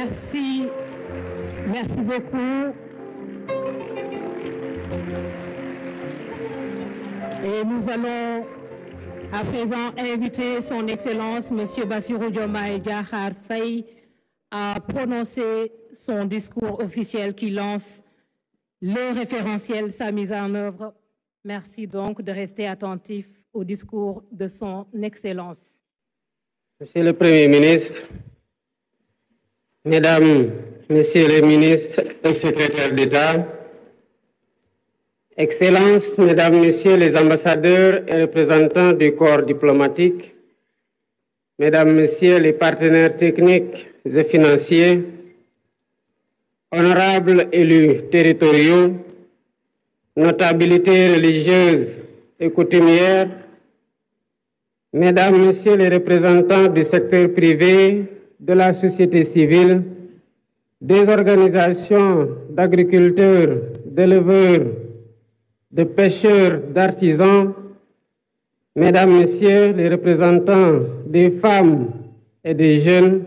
Merci. Merci beaucoup. Et nous allons à présent inviter son Excellence, M. Bassirou Diomaye Diakhar Faye, à prononcer son discours officiel qui lance le référentiel, sa mise en œuvre. Merci donc de rester attentif au discours de son Excellence. Monsieur le Premier ministre, Mesdames, Messieurs les ministres et secrétaires d'État, Excellences, Mesdames, Messieurs les ambassadeurs et représentants du corps diplomatique, Mesdames, Messieurs les partenaires techniques et financiers, honorables élus territoriaux, notabilités religieuses et coutumières, Mesdames, Messieurs les représentants du secteur privé, de la société civile, des organisations d'agriculteurs, d'éleveurs, de pêcheurs, d'artisans, Mesdames, Messieurs les représentants des femmes et des jeunes,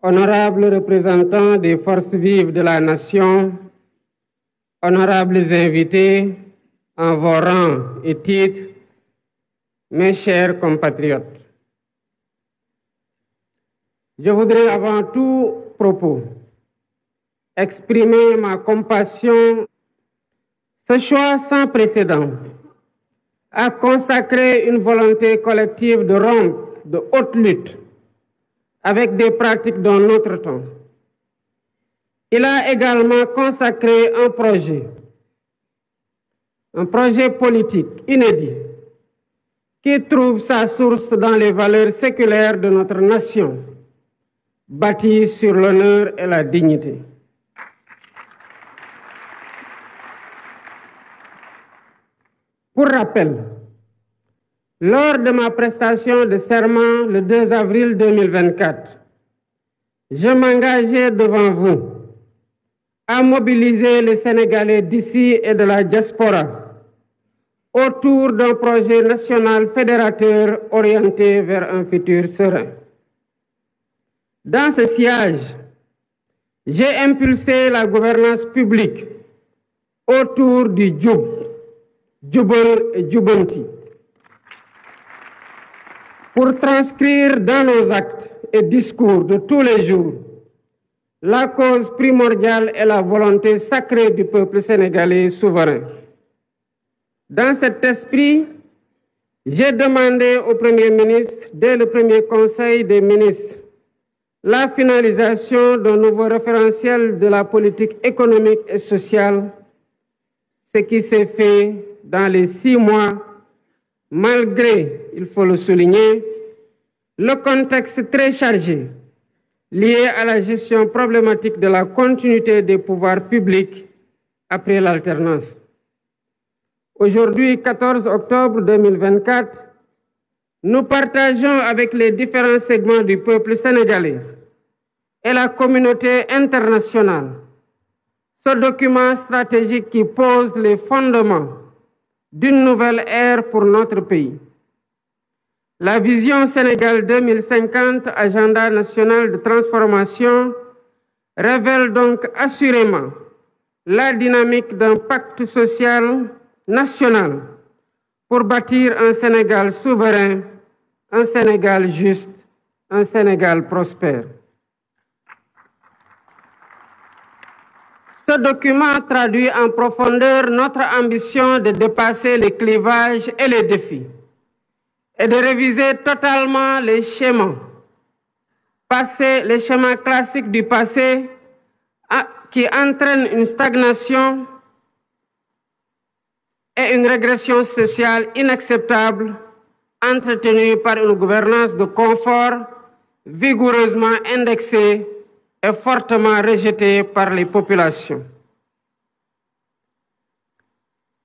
honorables représentants des forces vives de la nation, honorables invités en vos rangs et titres, mes chers compatriotes. Je voudrais avant tout propos exprimer ma compassion. Ce choix sans précédent a consacré une volonté collective de rompre de haute lutte avec des pratiques d'un autre temps. Il a également consacré un projet politique inédit qui trouve sa source dans les valeurs séculaires de notre nation, bâties sur l'honneur et la dignité. Pour rappel, lors de ma prestation de serment le 2 avril 2024, je m'engageais devant vous à mobiliser les Sénégalais d'ici et de la diaspora autour d'un projet national fédérateur orienté vers un futur serein. Dans ce sillage, j'ai impulsé la gouvernance publique autour du Djoub, Djoubal et Djoubanti, pour transcrire dans nos actes et discours de tous les jours la cause primordiale et la volonté sacrée du peuple sénégalais souverain. Dans cet esprit, j'ai demandé au Premier ministre, dès le premier Conseil des ministres, la finalisation d'un nouveau référentiel de la politique économique et sociale, ce qui s'est fait dans les 6 mois, malgré, il faut le souligner, le contexte très chargé lié à la gestion problématique de la continuité des pouvoirs publics après l'alternance. Aujourd'hui, 14 octobre 2024, nous partageons avec les différents segments du peuple sénégalais et la communauté internationale ce document stratégique qui pose les fondements d'une nouvelle ère pour notre pays. La vision Sénégal 2050, agenda national de transformation, révèle donc assurément la dynamique d'un pacte social national pour bâtir un Sénégal souverain, un Sénégal juste, un Sénégal prospère. Ce document traduit en profondeur notre ambition de dépasser les clivages et les défis et de réviser totalement les schémas classiques du passé qui entraînent une stagnation et une régression sociale inacceptable entretenue par une gouvernance de confort vigoureusement indexée et fortement rejetée par les populations.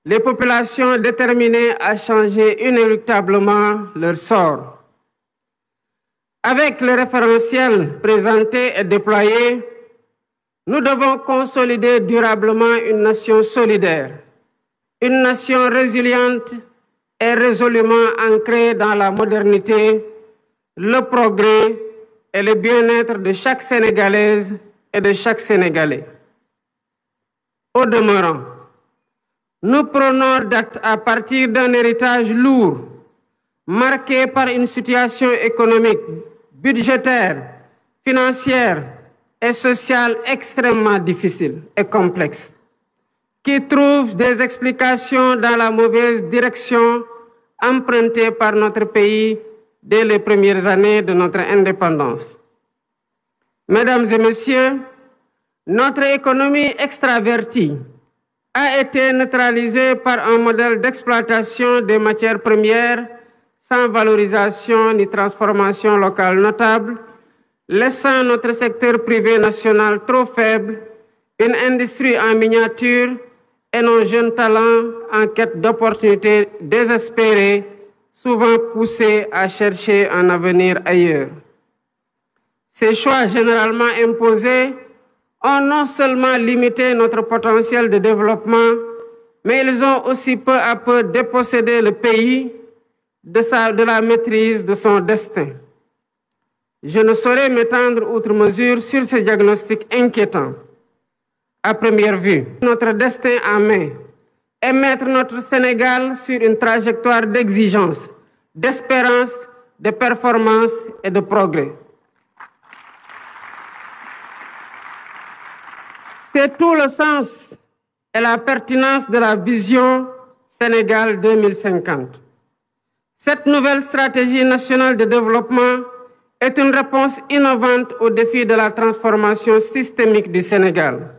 Les populations déterminées à changer inéluctablement leur sort. Avec le référentiel présenté et déployé, nous devons consolider durablement une nation solidaire, une nation résiliente et résolument ancrée dans la modernité, le progrès et le bien-être de chaque Sénégalaise et de chaque Sénégalais. Au demeurant, nous prenons date à partir d'un héritage lourd, marqué par une situation économique, budgétaire, financière et sociale extrêmement difficile et complexe, qui trouve des explications dans la mauvaise direction empruntée par notre pays dès les premières années de notre indépendance. Mesdames et messieurs, notre économie extravertie a été neutralisée par un modèle d'exploitation des matières premières sans valorisation ni transformation locale notable, laissant notre secteur privé national trop faible, une industrie en miniature et nos jeunes talents en quête d'opportunités désespérées, souvent poussés à chercher un avenir ailleurs. Ces choix généralement imposés ont non seulement limité notre potentiel de développement, mais ils ont aussi peu à peu dépossédé le pays de la maîtrise de son destin. Je ne saurais m'étendre outre mesure sur ce diagnostic inquiétant. À première vue, notre destin en main est mettre notre Sénégal sur une trajectoire d'exigence, d'espérance, de performance et de progrès. C'est tout le sens et la pertinence de la vision Sénégal 2050. Cette nouvelle stratégie nationale de développement est une réponse innovante au défi de la transformation systémique du Sénégal.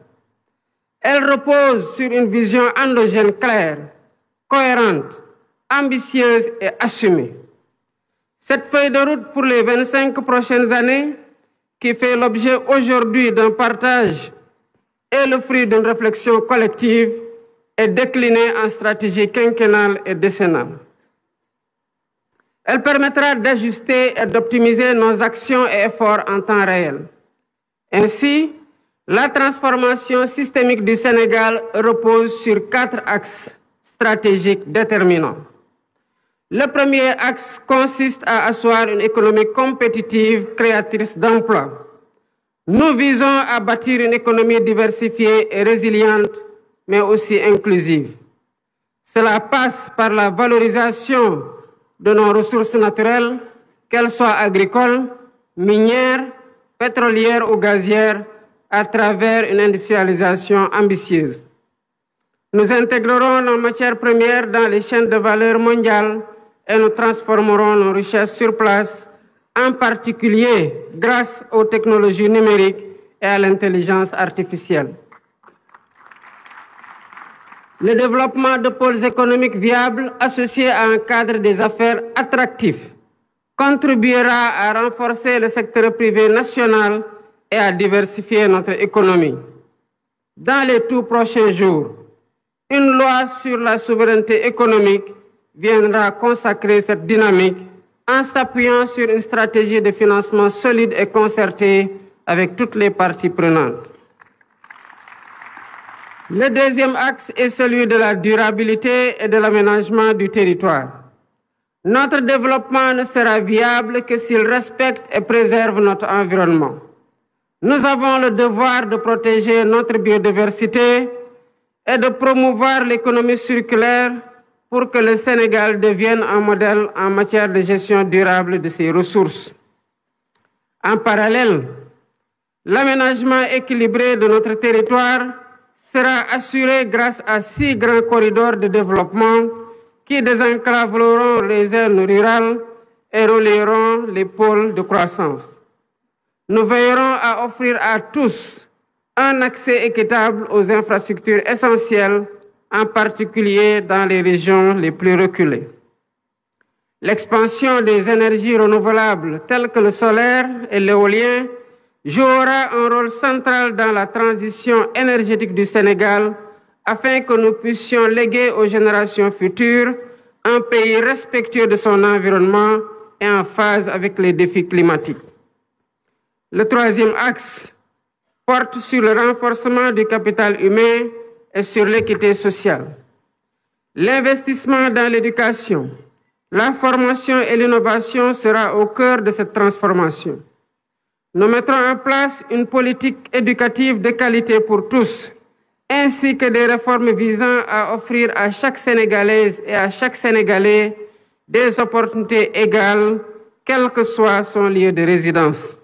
Elle repose sur une vision endogène claire, cohérente, ambitieuse et assumée. Cette feuille de route pour les 25 prochaines années, qui fait l'objet aujourd'hui d'un partage et le fruit d'une réflexion collective, est déclinée en stratégie quinquennale et décennale. Elle permettra d'ajuster et d'optimiser nos actions et efforts en temps réel. Ainsi, la transformation systémique du Sénégal repose sur 4 axes stratégiques déterminants. Le premier axe consiste à asseoir une économie compétitive, créatrice d'emplois. Nous visons à bâtir une économie diversifiée et résiliente, mais aussi inclusive. Cela passe par la valorisation de nos ressources naturelles, qu'elles soient agricoles, minières, pétrolières ou gazières, à travers une industrialisation ambitieuse. Nous intégrerons nos matières premières dans les chaînes de valeur mondiales et nous transformerons nos richesses sur place, en particulier grâce aux technologies numériques et à l'intelligence artificielle. Le développement de pôles économiques viables associés à un cadre des affaires attractif contribuera à renforcer le secteur privé national et à diversifier notre économie. Dans les tout prochains jours, une loi sur la souveraineté économique viendra consacrer cette dynamique en s'appuyant sur une stratégie de financement solide et concertée avec toutes les parties prenantes. Le deuxième axe est celui de la durabilité et de l'aménagement du territoire. Notre développement ne sera viable que s'il respecte et préserve notre environnement. Nous avons le devoir de protéger notre biodiversité et de promouvoir l'économie circulaire pour que le Sénégal devienne un modèle en matière de gestion durable de ses ressources. En parallèle, l'aménagement équilibré de notre territoire sera assuré grâce à 6 grands corridors de développement qui désenclaveront les zones rurales et relieront les pôles de croissance. Nous veillerons à offrir à tous un accès équitable aux infrastructures essentielles, en particulier dans les régions les plus reculées. L'expansion des énergies renouvelables telles que le solaire et l'éolien jouera un rôle central dans la transition énergétique du Sénégal afin que nous puissions léguer aux générations futures un pays respectueux de son environnement et en phase avec les défis climatiques. Le troisième axe porte sur le renforcement du capital humain et sur l'équité sociale. L'investissement dans l'éducation, la formation et l'innovation sera au cœur de cette transformation. Nous mettrons en place une politique éducative de qualité pour tous, ainsi que des réformes visant à offrir à chaque Sénégalaise et à chaque Sénégalais des opportunités égales, quel que soit son lieu de résidence.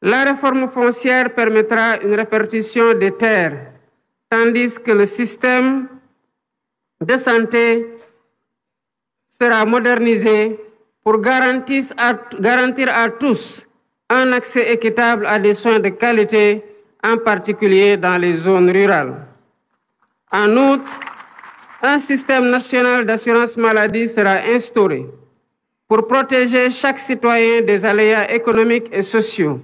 La réforme foncière permettra une répartition des terres, tandis que le système de santé sera modernisé pour garantir à tous un accès équitable à des soins de qualité, en particulier dans les zones rurales. En outre, un système national d'assurance maladie sera instauré pour protéger chaque citoyen des aléas économiques et sociaux,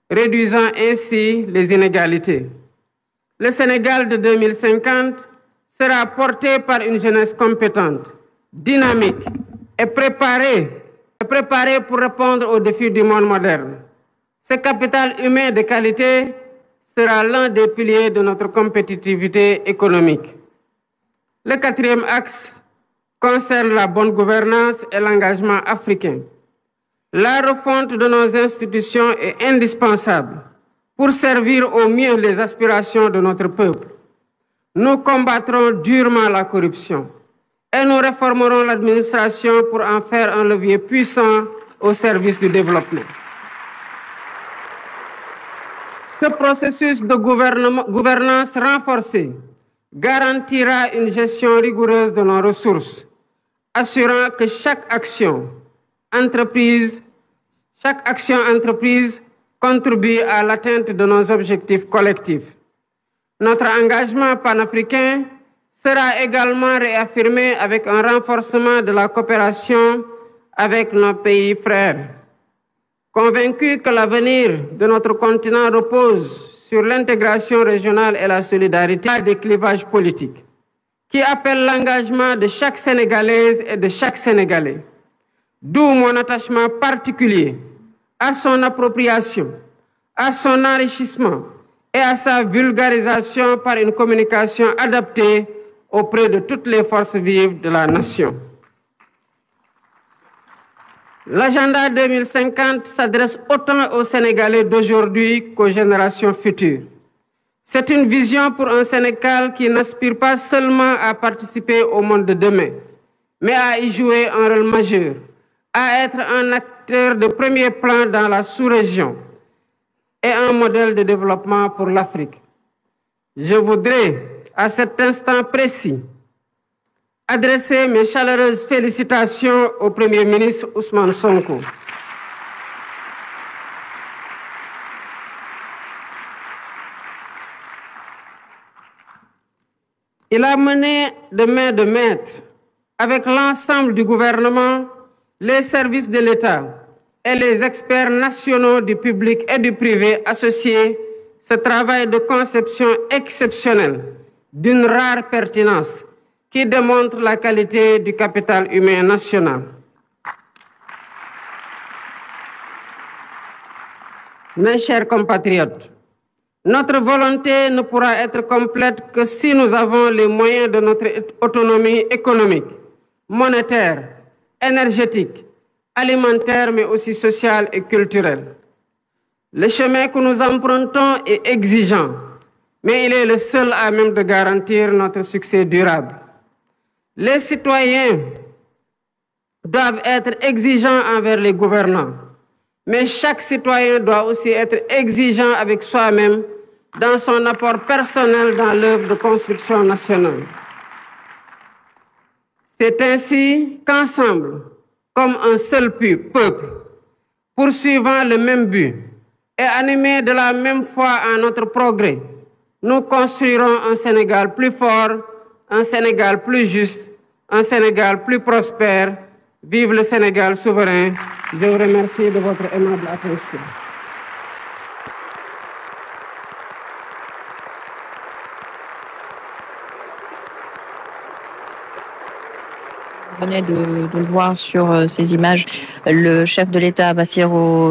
réduisant ainsi les inégalités. Le Sénégal de 2050 sera porté par une jeunesse compétente, dynamique et préparée pour répondre aux défis du monde moderne. Ce capital humain de qualité sera l'un des piliers de notre compétitivité économique. Le quatrième axe concerne la bonne gouvernance et l'engagement africain. La refonte de nos institutions est indispensable pour servir au mieux les aspirations de notre peuple. Nous combattrons durement la corruption et nous réformerons l'administration pour en faire un levier puissant au service du développement. Ce processus de gouvernance renforcée garantira une gestion rigoureuse de nos ressources, assurant que chaque action entreprise contribue à l'atteinte de nos objectifs collectifs. Notre engagement panafricain sera également réaffirmé avec un renforcement de la coopération avec nos pays frères. Convaincus que l'avenir de notre continent repose sur l'intégration régionale et la solidarité, des clivages politiques qui appellent l'engagement de chaque Sénégalaise et de chaque Sénégalais. D'où mon attachement particulier à son appropriation, à son enrichissement et à sa vulgarisation par une communication adaptée auprès de toutes les forces vives de la nation. L'agenda 2050 s'adresse autant aux Sénégalais d'aujourd'hui qu'aux générations futures. C'est une vision pour un Sénégal qui n'aspire pas seulement à participer au monde de demain, mais à y jouer un rôle majeur, à être un acteur de premier plan dans la sous-région et un modèle de développement pour l'Afrique. Je voudrais, à cet instant précis, adresser mes chaleureuses félicitations au Premier ministre Ousmane Sonko. Il a mené de main de maître avec l'ensemble du gouvernement, les services de l'État et les experts nationaux du public et du privé associés ce travail de conception exceptionnel d'une rare pertinence qui démontre la qualité du capital humain national. Mes chers compatriotes, notre volonté ne pourra être complète que si nous avons les moyens de notre autonomie économique, monétaire, énergétique, alimentaire, mais aussi sociale et culturelle. Le chemin que nous empruntons est exigeant, mais il est le seul à même de garantir notre succès durable. Les citoyens doivent être exigeants envers les gouvernants, mais chaque citoyen doit aussi être exigeant avec soi-même dans son apport personnel dans l'œuvre de construction nationale. C'est ainsi qu'ensemble, comme un seul peuple, poursuivant le même but et animés de la même foi en notre progrès, nous construirons un Sénégal plus fort, un Sénégal plus juste, un Sénégal plus prospère. Vive le Sénégal souverain. Je vous remercie de votre aimable attention. Vous venez de le voir sur ces images, le chef de l'État, Bassirou